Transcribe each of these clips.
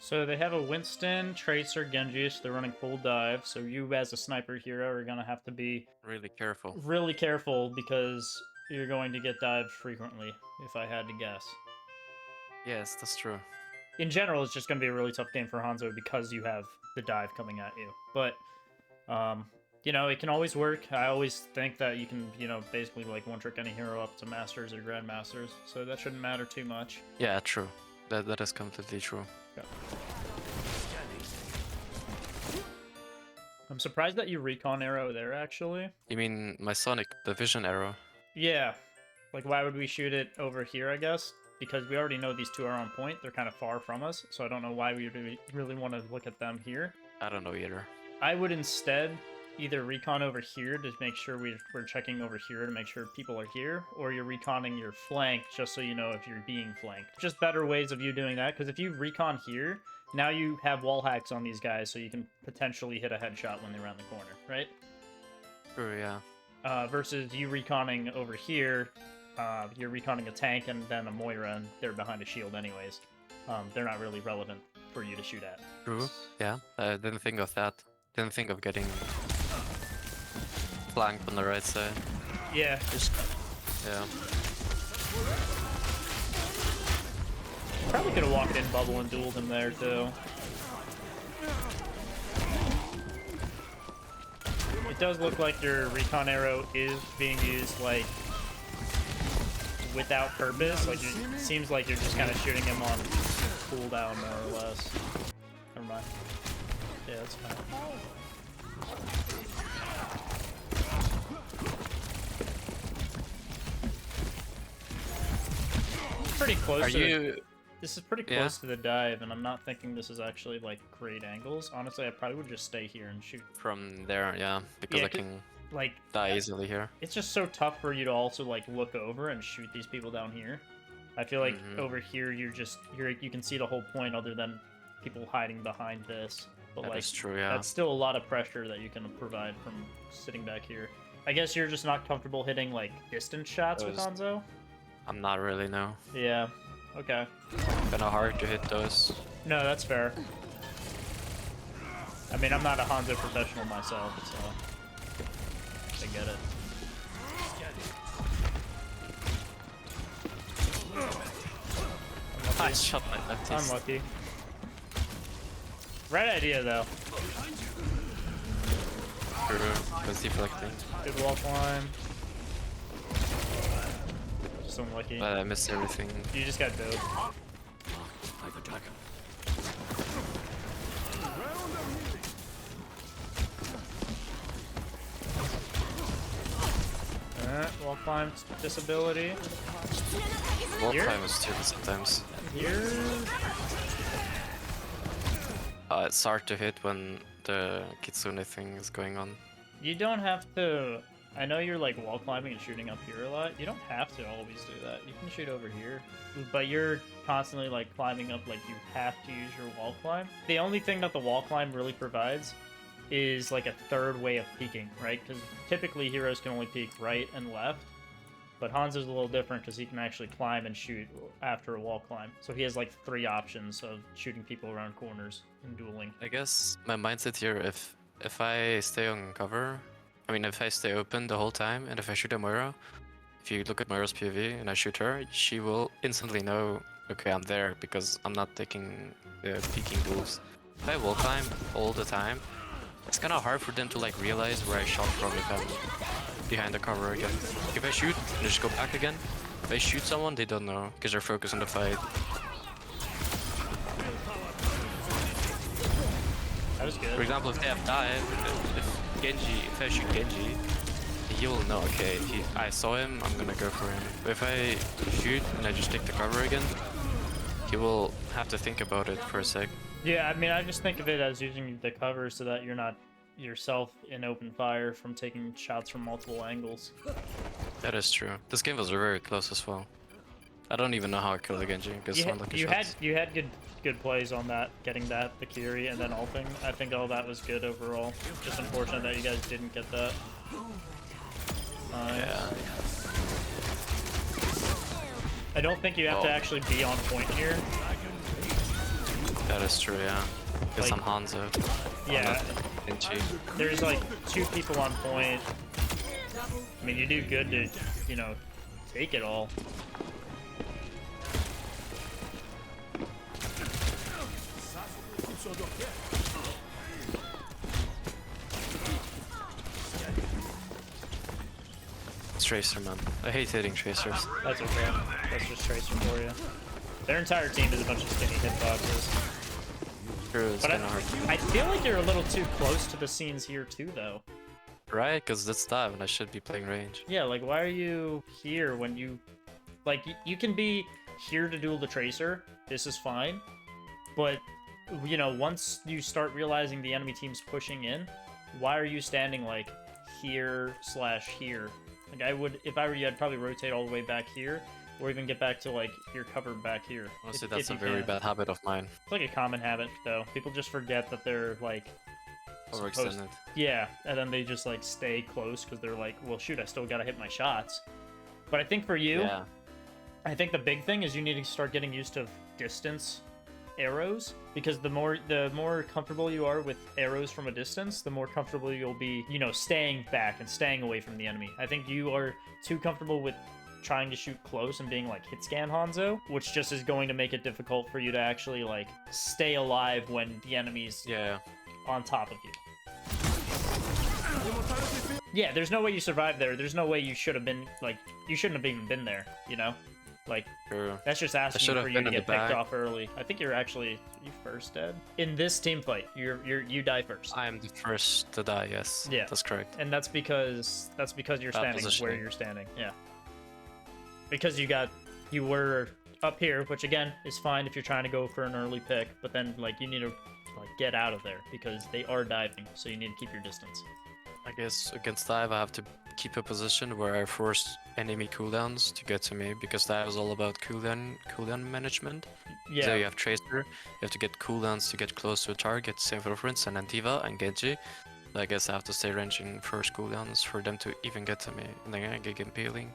So they have a Winston, Tracer, Genji, so they're running full dive. So you as a sniper hero are gonna have to be Really careful. really careful because you're going to get dived frequently, if I had to guess. Yes, that's true. In general, it's just gonna be a really tough game for Hanzo because you have the dive coming at you. But you know, it can always work. I always think that you can, you know, basically like one-trick any hero up to Masters or Grandmasters, so that shouldn't matter too much. Yeah, true. That is completely true. Yeah. I'm surprised that you recon arrow there, actually. You mean my Sonic, the vision arrow? Yeah. Like, why would we shoot it over here, I guess? Because we already know these two are on point. They're kind of far from us, so I don't know why we really want to look at them here. I don't know either. I would instead either recon over here to make sure we're checking over here to make sure people are here, or you're reconning your flank just so you know if you're being flanked. Just better ways of you doing that, because if you recon here, now you have wall hacks on these guys, so you can potentially hit a headshot when they're around the corner, right? True, yeah. Versus you reconning over here, you're reconning a tank and then a Moira, and they're behind a shield anyways. They're not really relevant for you to shoot at. True, yeah. I didn't think of that. Didn't think of getting flanked on the right side. Yeah, just... Yeah. Probably could have walked in bubble and dueled him there, too. It does look like your recon arrow is being used, like, without purpose. Like, it seems like you're just kind of shooting him on cooldown, more or less. Never mind. Yeah, that's fine. Pretty close this is pretty close to the dive, and I'm not thinking this is actually like great angles. Honestly, I probably would just stay here and shoot From there, yeah, because I can like die easily here. It's just so tough for you to also like look over and shoot these people down here. I feel like over here you can see the whole point other than people hiding behind this. But That like is true, yeah. that's still a lot of pressure that you can provide from sitting back here. I guess you're just not comfortable hitting like distance shots with Hanzo? I'm not really, no. Yeah. Okay. Kinda hard to hit those. No, that's fair. I mean, I'm not a Hanzo professional myself, so I get it. I shot my lefties. Unlucky. Right idea, though. True, was deflecting. Good wall climb. Just unlucky. But I missed everything. You just got dove. Wall climb disability. Wall climb is stupid sometimes. Here. It's hard to hit when the Kitsune thing is going on. You don't have to... I know you're like wall climbing and shooting up here a lot. You don't have to always do that. You can shoot over here. But you're constantly like climbing up, like you have to use your wall climb. The only thing that the wall climb really provides is like a third way of peeking, right? Because typically heroes can only peek right and left. But Hanzo's a little different because he can actually climb and shoot after a wall climb. So he has like 3 options of shooting people around corners and dueling. I guess my mindset here, if I stay on cover, I mean if I stay open the whole time, and if I shoot a Moira, if you look at Moira's POV and I shoot her, she will instantly know, okay, I'm there, because I'm not taking the peeking duels. If I wall climb all the time, it's kind of hard for them to like realize where I shot from if I'm behind the cover again. If I shoot, they just go back again. If I shoot someone, they don't know, because they're focused on the fight. That was good. For example, if they have dive, if I shoot Genji, he will know, okay, I saw him, I'm gonna go for him. But if I shoot and I just take the cover again, he will have to think about it for a sec. Yeah, I mean, I just think of it as using the cover so that you're not yourself in open fire from taking shots from multiple angles. That is true. This game was very close as well. I don't even know how I killed the Genji because you had good plays on that, getting that, the Kiri, and then ulting. I think all that was good overall. Just unfortunate that you guys didn't get that. Yeah. I don't think you have to actually be on point here. That is true, yeah. Because Like- I'm Hanzo. Yeah, Genji. there's like 2 people on point. I mean, you do good to, you know, take it all. It's Tracer, man. I hate hitting Tracers. That's okay. That's just Tracer for you. Their entire team is a bunch of skinny hitboxes. True, it's But kinda hard. I feel like you're a little too close to the scenes here too, though. Right? Because that's dive and I should be playing range. Yeah, like why are you here when you, like you can be here to duel the Tracer. This is fine, but you know once you start realizing the enemy team's pushing in, why are you standing like here / here? Like I would, if I were you, I'd probably rotate all the way back here, or even get back to like your cover back here. Honestly, if that's a you very can. bad habit of mine. It's like a common habit though. People just forget that they're like supposed- Overextended. Yeah, and then they just like stay close because they're like, well, shoot, I still gotta hit my shots. But I think for you, Yeah. I think the big thing is you need to start getting used to distance arrows, because the more comfortable you are with arrows from a distance, the more comfortable you'll be, you know, staying back and staying away from the enemy. I think you are too comfortable with trying to shoot close and being like hit scan Hanzo, which just is going to make it difficult for you to actually like stay alive when the enemy's Yeah. on top of you. Yeah, there's no way you survived there. There's no way you should have been, like, you shouldn't have even been there, you know? Like, True. that's just asking should have for you been to in get the picked back. off early. I think you're actually, you first dead. In this team fight, you die first. I am the first to die, yes. Yeah. That's correct. And that's because you're Bad standing where positioning. you're standing. Yeah. Because you were up here, which again is fine if you're trying to go for an early pick, but then like you need to like get out of there because they are diving, so you need to keep your distance. I guess against dive I have to keep a position where I force enemy cooldowns to get to me, because dive is all about cooldown management. Yeah. So you have Tracer, you have to get cooldowns to get close to a target, same for Prince and Antiva and Genji. I guess I have to stay ranging first cooldowns for them to even get to me, and then I get impaling.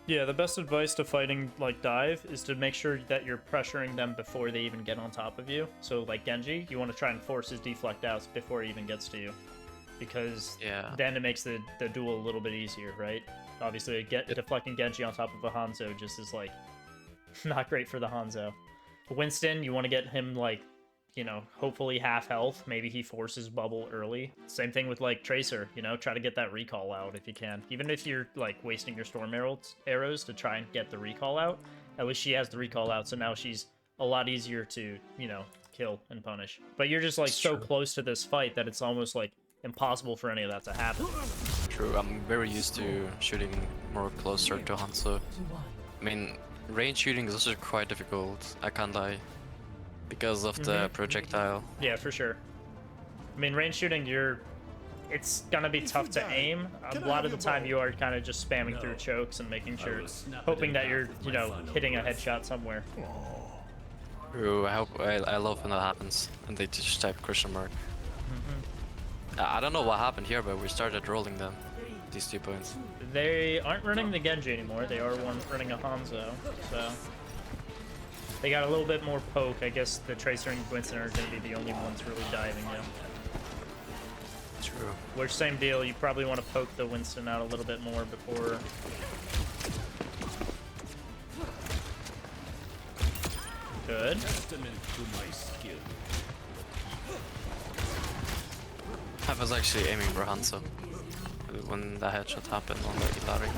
Yeah, the best advice to fighting like dive is to make sure that you're pressuring them before they even get on top of you. So like Genji, you want to try and force his deflect outs before he even gets to you, because Yeah. then it makes the duel a little bit easier, right? Obviously, deflecting Genji on top of a Hanzo just is like not great for the Hanzo. Winston, you want to get him like, you know, hopefully half health. Maybe he forces bubble early. Same thing with like Tracer, you know, try to get that recall out if you can. Even if you're like wasting your storm arrows to try and get the recall out, at least she has the recall out, so now she's a lot easier to, you know, kill and punish. But you're just like It's so true. close to this fight that it's almost like impossible for any of that to happen. True, I'm very used to shooting more closer to Hanzo. I mean, range shooting is also quite difficult, I can't lie, because of the projectile. Yeah, for sure. I mean, range shooting, it's gonna be tough to aim. A lot of the time you are kind of just spamming through chokes and making sure, hoping that you're, you know, hitting a headshot somewhere. True, I love when that happens, and they just type question mark. I don't know what happened here, but we started rolling them, these 2 points. They aren't running the Genji anymore. They are running a Hanzo, so they got a little bit more poke. I guess the Tracer and Winston are going to be the only ones really diving now. True. Which, same deal, you probably want to poke the Winston out a little bit more before... Good. I was actually aiming for Hanzo when that headshot happened on the Ilari.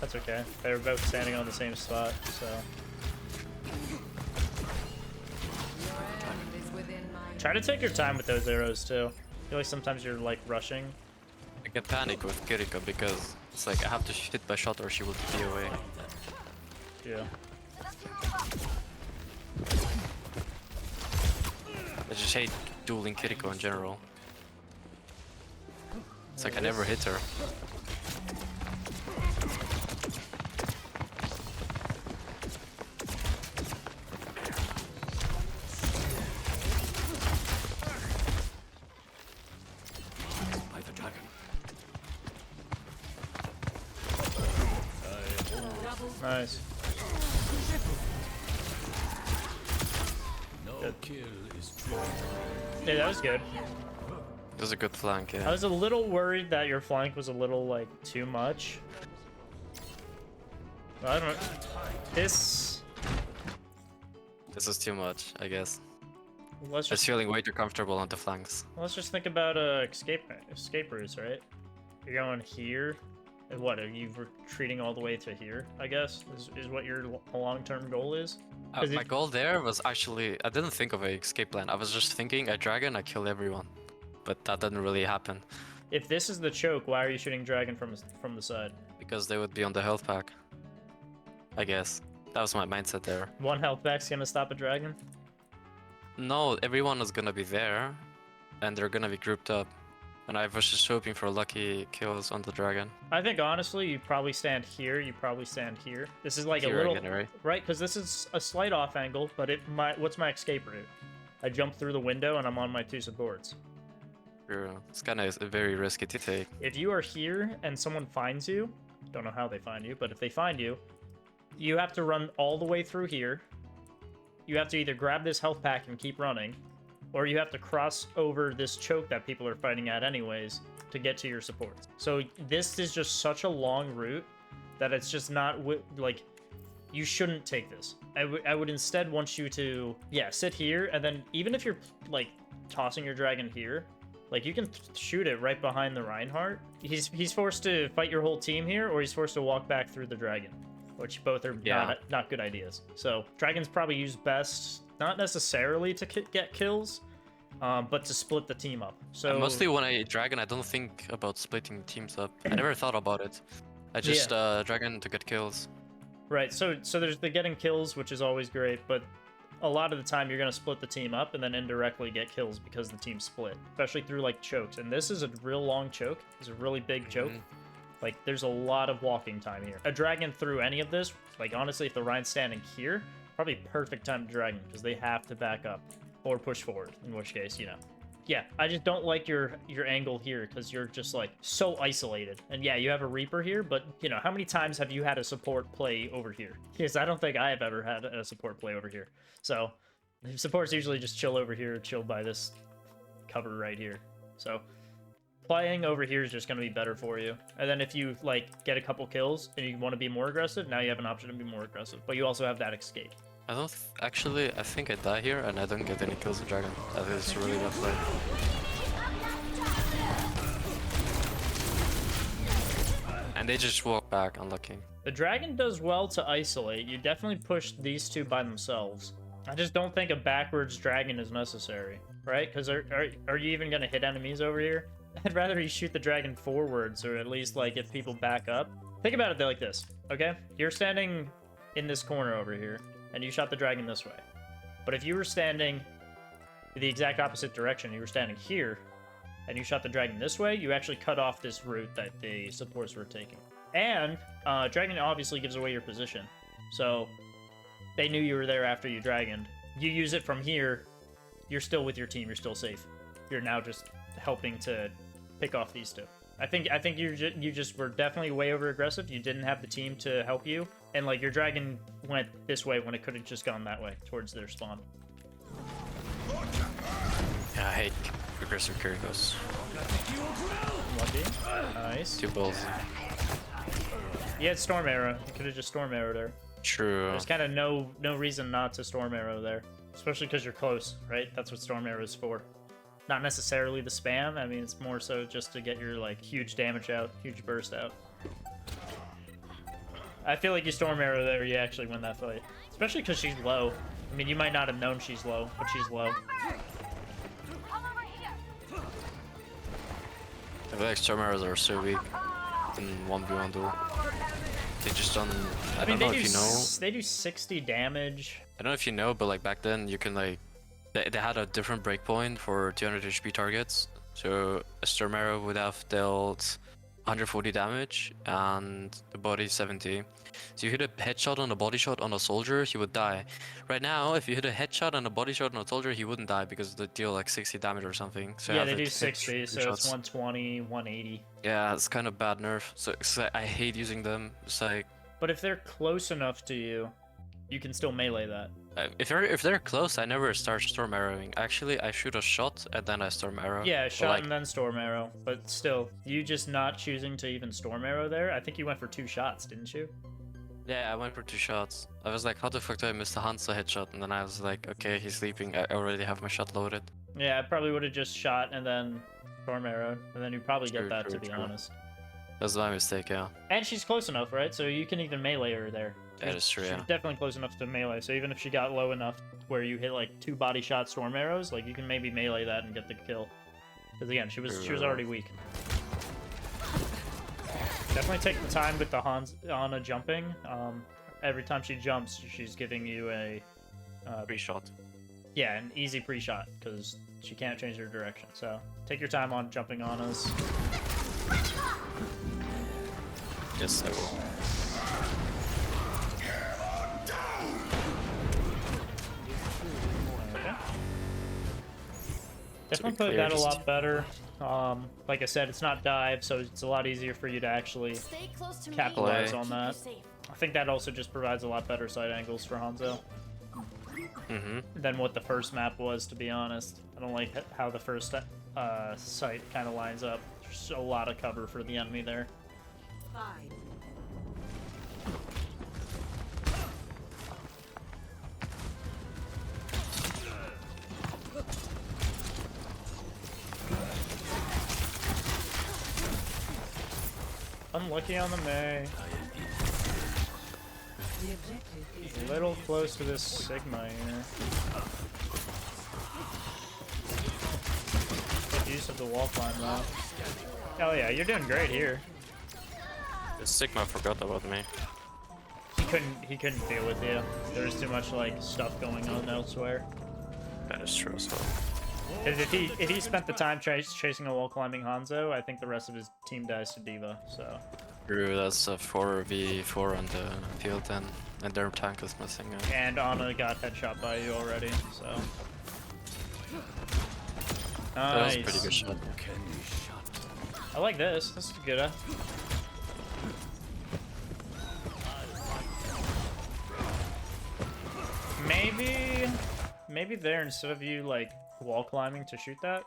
That's okay. They were both standing on the same spot, so... Try to take your time with those arrows, too. I feel like sometimes you're, like, rushing. I get panic with Kiriko because it's like I have to hit my shot or she will TP away. Yeah. I just hate dueling Kiriko in general. It's like I never hit her. Nice. Good. Yeah, that was good. It was a good flank, yeah. I was a little worried that your flank was a little, like, too much. I don't know. This is too much, I guess. Let's I was just feeling way too comfortable on the flanks. let's just think about escape routes, right? You're going here. And what, are you retreating all the way to here, I guess? Is what your long-term goal is? My goal there was actually, I didn't think of a escape plan. I was just thinking a dragon, I kill everyone. But that didn't really happen. If this is the choke, why are you shooting dragon from the side? Because they would be on the health pack. I guess. That was my mindset there. One health back's gonna stop a dragon? No, everyone is gonna be there. And they're gonna be grouped up. And I was just hoping for lucky kills on the dragon. I think honestly, you probably stand here. You probably stand here. This is like Here a little again, right? Because this is a slight off angle. But what's my escape route? I jump through the window and I'm on my 2 supports. True. It's kind of very risky to take. If you are here and someone finds you, don't know how they find you, but if they find you, you have to run all the way through here. You have to either grab this health pack and keep running, or you have to cross over this choke that people are fighting at anyways to get to your supports. So this is just such a long route that it's just not, like, you shouldn't take this. I would instead want you to, yeah, sit here, and then even if you're, like, tossing your dragon here, like, you can shoot it right behind the Reinhardt. He's forced to fight your whole team here, or he's forced to walk back through the dragon, which both are not good ideas. So dragon's probably used best, not necessarily to get kills, but to split the team up. So mostly when I dragon, I don't think about splitting teams up. I never thought about it. I just dragon to get kills. Right. So there's the getting kills, which is always great, but a lot of the time you're going to split the team up and then indirectly get kills because the team's split, especially through like chokes. And this is a real long choke. It's a really big choke. Like, there's a lot of walking time here. A dragon through any of this, like, honestly, if the Rhine's standing here, probably perfect time to dragon because they have to back up or push forward, in which case, you know. Yeah, I just don't like your angle here because you're just, like, so isolated. And yeah, you have a Reaper here, but, you know, how many times have you had a support play over here? Because I don't think I have ever had a support play over here. So, supports usually just chill over here, chill by this cover right here. So, playing over here is just going to be better for you. And then if you, like, get a couple kills and you want to be more aggressive, now you have an option to be more aggressive. But you also have that escape. I don't actually, I think I die here and I don't get any kills with dragon. That is really bad play. And they just walk back, unlucky. The dragon does well to isolate. You definitely push these two by themselves. I just don't think a backwards dragon is necessary, right? Because are you even going to hit enemies over here? I'd rather you shoot the dragon forwards, or at least, like, if people back up. Think about it like this, okay? You're standing in this corner over here, and you shot the dragon this way. But if you were standing the exact opposite direction, you were standing here, and you shot the dragon this way, you actually cut off this route that the supports were taking. And dragon obviously gives away your position. So they knew you were there after you dragoned. You use it from here, you're still with your team, you're still safe. You're now just helping to pick off these two. I think you just were definitely way over aggressive. You didn't have the team to help you, and like your dragon went this way when it could have just gone that way towards their spawn. Yeah, I hate aggressive Kirikos. Lucky. Nice. 2 bulls. You had Storm Arrow. You could have just Storm Arrow there. True. There's kind of no reason not to Storm Arrow there, especially because you're close, right? That's what Storm Arrow is for. Not necessarily the spam. I mean, it's more so just to get your, like, huge damage out, huge burst out. I feel like you Storm Arrow there, you actually win that fight. Especially because she's low. I mean, you might not have known she's low, but she's low. I feel like Storm Arrows are so weak in 1v1 duel. They just don't... I don't know if you know. They do 60 damage. I don't know if you know, but like back then you can like... They had a different breakpoint for 200 HP targets. So a Storm Arrow would have dealt 140 damage and the body 70. So you hit a headshot on a body shot on a soldier, he would die. Right now, if you hit a headshot and a body shot on a soldier, he wouldn't die because they deal like 60 damage or something. So yeah, they do 60, so it's 120, 180. Yeah, it's kind of bad nerf. So I hate using them. It's like... But if they're close enough to you, you can still melee that. If they're close, I never start storm arrowing. Actually, I shoot a shot and then I storm arrow. Yeah, But, shot like, and then storm arrow. But still, you just not choosing to even storm arrow there. I think you went for 2 shots, didn't you? yeah, I went for 2 shots. I was like, how the fuck do I miss the Hanzo headshot? And then I was like, okay, he's sleeping. I already have my shot loaded. Yeah, I probably would have just shot and then storm arrowed, and then you probably True, get that, true, to be true. honest. That's my mistake, yeah. And she's close enough, right? So you can even melee her there. That is true, She's yeah. definitely close enough to melee, so even if she got low enough where you hit like 2 body shot storm arrows, like you can maybe melee that and get the kill. Because again, she was already weak. Definitely take the time with the Ana jumping. Every time she jumps, she's giving you a Pre-shot. yeah, an easy pre-shot because she can't change her direction. So take your time on jumping on us. Yes, I will. Okay. Definitely be played clear, that a just- lot better. Like I said, it's not dive, so it's a lot easier for you to actually Stay close to me. capitalize Play. on Keep you that. safe. I think that also just provides a lot better side angles for Hanzo Mm-hmm. than what the first map was, to be honest. I don't like how the first site kind of lines up. There's a lot of cover for the enemy there. 5. Unlucky on the Mei. A little close to this Sigma here. Good use of the wall climb though. Oh yeah, you're doing great here. Sigma forgot about me. He couldn't deal with you. There was too much like stuff going on elsewhere. That is true as well. If he spent the time chasing a wall climbing Hanzo, I think the rest of his team dies to Diva. So True, that's a 4v4 on the field then. And their tank is missing. and Ana got headshot by you already. So That was a nice. pretty good shot. I like this. This is good. Maybe there, instead of you like wall climbing to shoot that,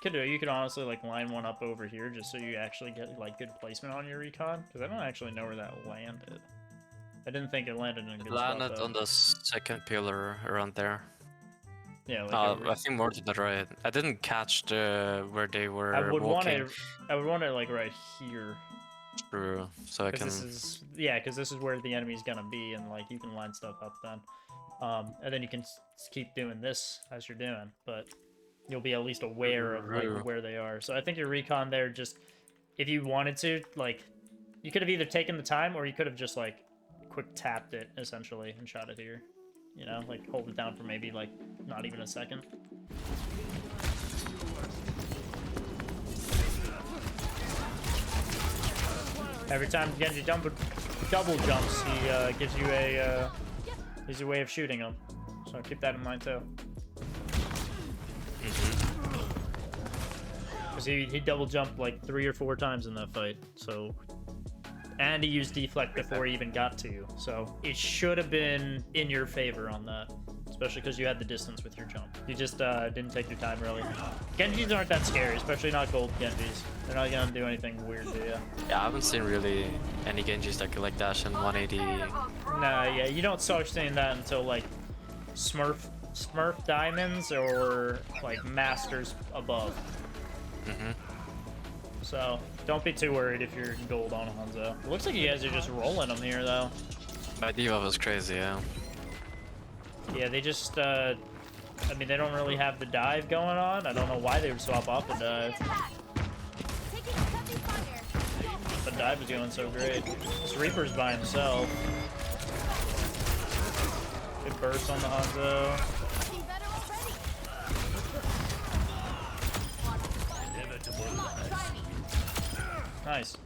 you could honestly like line one up over here just so you actually get like good placement on your recon. Because I don't actually know where that landed. I didn't think it landed in a good spot. Landed Though. on the second pillar around there. Yeah, like over- I think more to the right. I didn't catch the where they were I would want walking it. I would want it like right here. through, so I can. Because this is where the enemy's gonna be, and like you can line stuff up then, and then you can keep doing this as you're doing, but you'll be at least aware of like where they are. So I think your recon there, just if you wanted to, like, you could have either taken the time or you could have just like quick tapped it essentially and shot it here. You know, like hold it down for maybe like not even a second. Every time Genji double jumps, he gives you a way of shooting him. So keep that in mind too. Because he double jumped like 3 or 4 times in that fight. So, and he used deflect before he even got to you. So it should have been in your favor on that. Especially because you had the distance with your jump. You just didn't take your time really. Genjis aren't that scary, especially not gold Genjis. They're not gonna do anything weird to you. Yeah, I haven't seen really any Genjis that could like dash in 180. Nah, yeah, you don't start seeing that until like Smurf diamonds or like masters above. So don't be too worried if you're gold on Hanzo. It looks like you guys are just rolling them here though. My diva was crazy, yeah. Yeah, they just I mean, they don't really have the dive going on. I don't know why they would swap off the dive. The dive is going so great. This Reaper's by himself. Good burst on the Hanzo. Nice.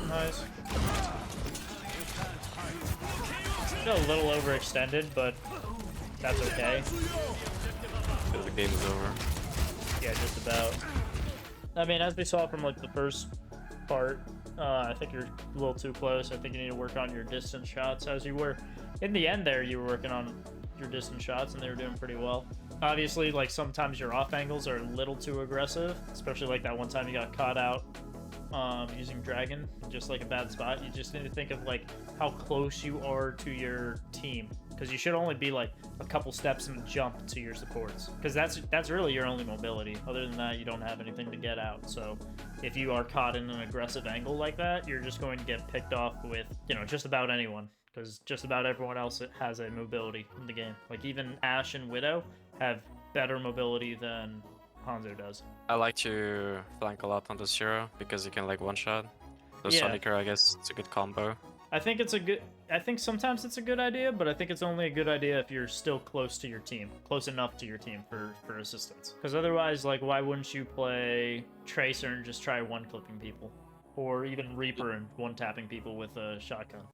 Nice. Still a little overextended, but that's okay. The game is over. Yeah, just about. I mean, as we saw from like the first part, I think you're a little too close. I think you need to work on your distance shots, as you were in the end there. You were working on your distance shots, and they were doing pretty well. Obviously, like sometimes your off angles are a little too aggressive, especially like that one time you got caught out using Dragon, just like a bad spot. You just need to think of like how close you are to your team, because you should only be like a couple steps and jump to your supports, because that's really your only mobility. Other than that, you don't have anything to get out. So if you are caught in an aggressive angle like that, you're just going to get picked off with, you know, just about anyone, because just about everyone else has a mobility in the game. Like even Ashe and Widow have better mobility than Hanzo does. I like to flank a lot on this hero because you can like one shot. The Yeah. Sonicer, I guess, it's a good combo. I think sometimes it's a good idea, but I think it's only a good idea if you're still close to your team, close enough to your team for assistance. Because otherwise, like, why wouldn't you play Tracer and just try one-clipping people? Or even Reaper and one-tapping people with a shotgun?